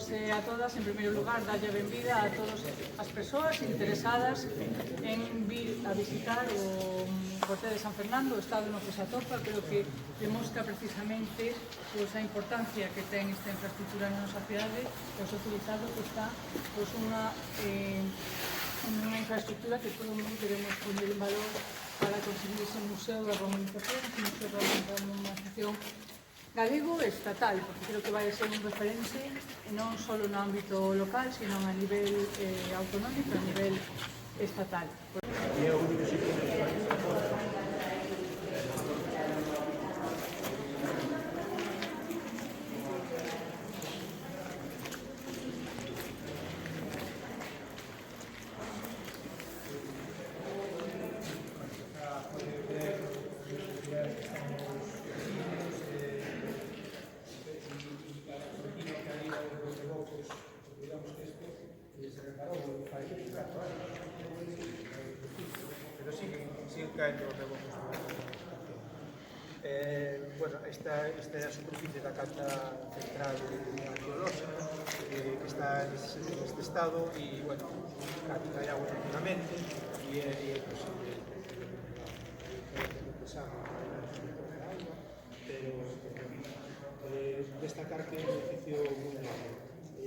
a todas, en primeiro lugar, dalle a benvida a todas as persoas interesadas en vir a visitar o Corte de San Fernando, o estado no que se atopa, pero que demostra precisamente a importancia que ten esta infraestructura na nosa cidade, o socializado que está unha infraestructura que todo o mundo queremos poner en valor para conseguir ese museo da romanización, ese museo da romanización galego e estatal, porque creo que vai ser un referente non só no ámbito local, sino a nivel autonómico, a nivel estatal. Pero siguen caendo rebocos. Bueno, esta é a superficie da cata central arqueolóxica que está neste estado e, bueno, hai agua efectivamente e é posible pero destacar que é un edificio moi novo.